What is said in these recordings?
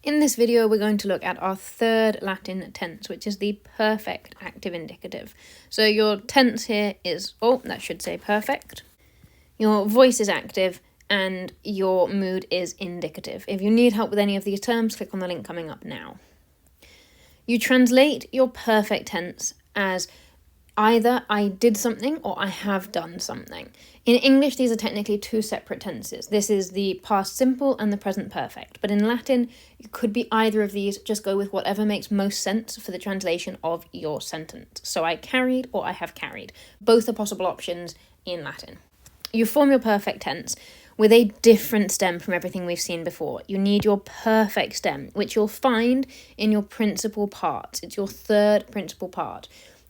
In this video, we're going to look at our third Latin tense, which is the perfect active indicative. So your tense here is, that should say perfect. Your voice is active and your mood is indicative. If you need help with any of these terms, click on the link coming up now. You translate your perfect tense as either I did something or I have done something. In English, these are technically two separate tenses. This is the past simple and the present perfect. But in Latin, it could be either of these. Just go with whatever makes most sense for the translation of your sentence. So I carried or I have carried. Both are possible options in Latin. You form your perfect tense with a different stem from everything we've seen before. You need your perfect stem, which you'll find in your principal parts. It's your third principal part.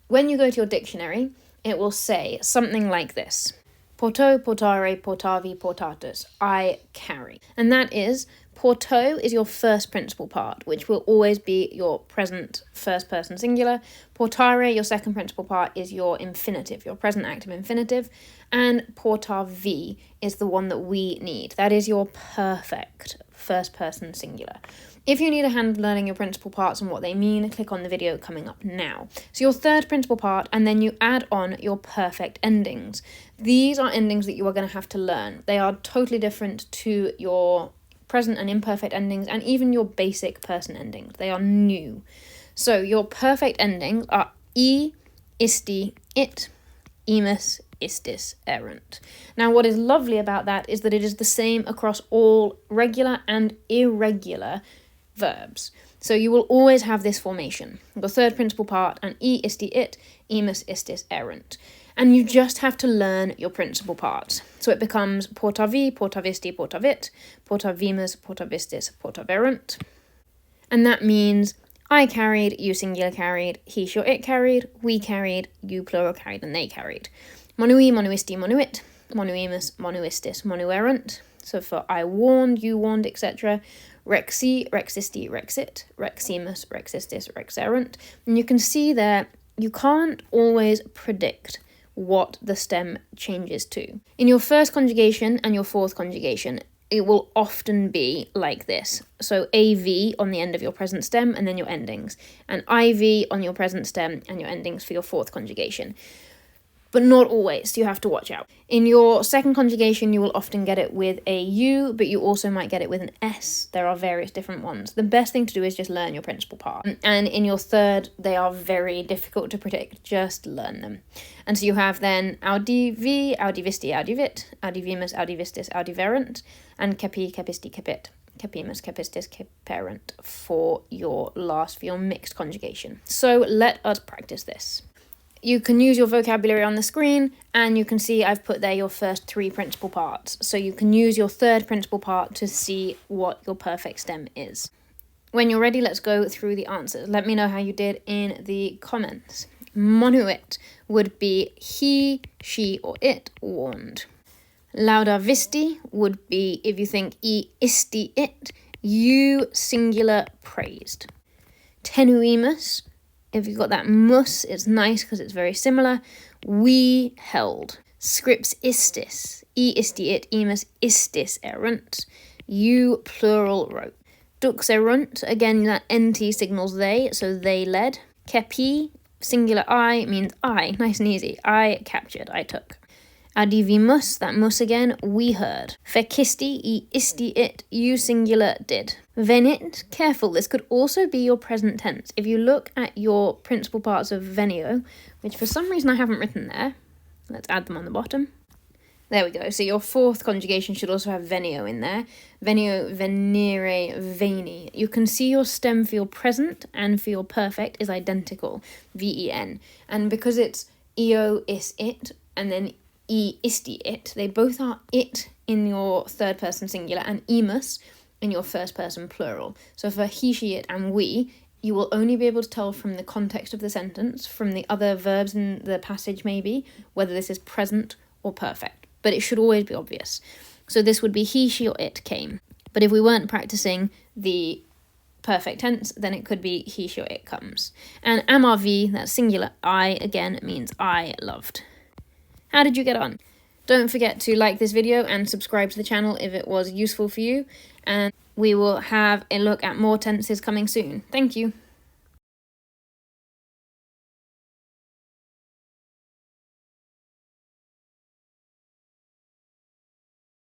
When you go to your dictionary, it will say something like this. Porto, portare, portavi, portatus. I carry. And that is, porto is your first principal part, which will always be your present first person singular. Portare, your second principal part, is your infinitive, your present active infinitive. And portavi is the one that we need. That is your perfect first person singular. If you need a hand learning your principal parts and what they mean, click on the video coming up now. So your third principal part, and then you add on your perfect endings. These are endings that you are going to have to learn. They are totally different to your present and imperfect endings and even your basic person endings. They are new. So your perfect endings are isti, it, imus, istis, erunt. Now what is lovely about that is that it is the same across all regular and irregular verbs. So you will always have this formation. Your third principal part, and isti, it, imus, istis, erunt. And you just have to learn your principal parts. So it becomes portavi, portavisti, portavit, portavimus, portavistis, portaverunt. And that means I carried, you singular carried, he, she, or it carried, we carried, you plural carried, and they carried. Monui, monuisti, monuit, monuimus, monuistis, monuerunt. So for I warned, you warned, etc. Rexi, rexisti, rexit, reximus, rexistis, rexerunt. And you can see there, you can't always predict what the stem changes to. In your first conjugation and your fourth conjugation, it will often be like this. So AV on the end of your present stem and then your endings. And IV on your present stem and your endings for your fourth conjugation. But not always, so you have to watch out. In your second conjugation, you will often get it with a U, but you also might get it with an S. There are various different ones. The best thing to do is just learn your principal part. And in your third, they are very difficult to predict. Just learn them. And so you have then audivi, audivisti, audivit, audivimus, audivistis, audiverunt, and cepi, cepisti, cepit, cepimus, cepistis, ceperunt for your mixed conjugation. So let us practice this. You can use your vocabulary on the screen, and you can see I've put there your first three principal parts. So you can use your third principal part to see what your perfect stem is. When you're ready, let's go through the answers. Let me know how you did in the comments. Monuit would be he, she, or it warned. Laudavisti would be, if you think isti, it, you singular praised. Tenuimus, if you've got that mus, it's nice because it's very similar. We held. Scripts istis, isti, it, imus, istis, erunt. You plural wrote. Dux erunt, again that nt signals they, so they led. Cepi, singular I, means I, nice and easy. I captured, I took. Audivimus, that mus again, we heard. Fecisti, isti, it, you singular did. Venit, careful, this could also be your present tense. If you look at your principal parts of venio, which for some reason I haven't written there, let's add them on the bottom. There we go, so your fourth conjugation should also have venio in there. Venio, venire, veni. You can see your stem for your present and for your perfect is identical, ven. And because it's io, is, it, and then isti, it, they both are it in your third person singular and imus in your first person plural. So for he, she, it, and we, you will only be able to tell from the context of the sentence, from the other verbs in the passage maybe, whether this is present or perfect. But it should always be obvious. So this would be he, she, or it came. But if we weren't practicing the perfect tense, then it could be he, she, or it comes. And amavi, that singular I, again, means I loved. How did you get on? Don't forget to like this video and subscribe to the channel if it was useful for you. And we will have a look at more tenses coming soon. Thank you.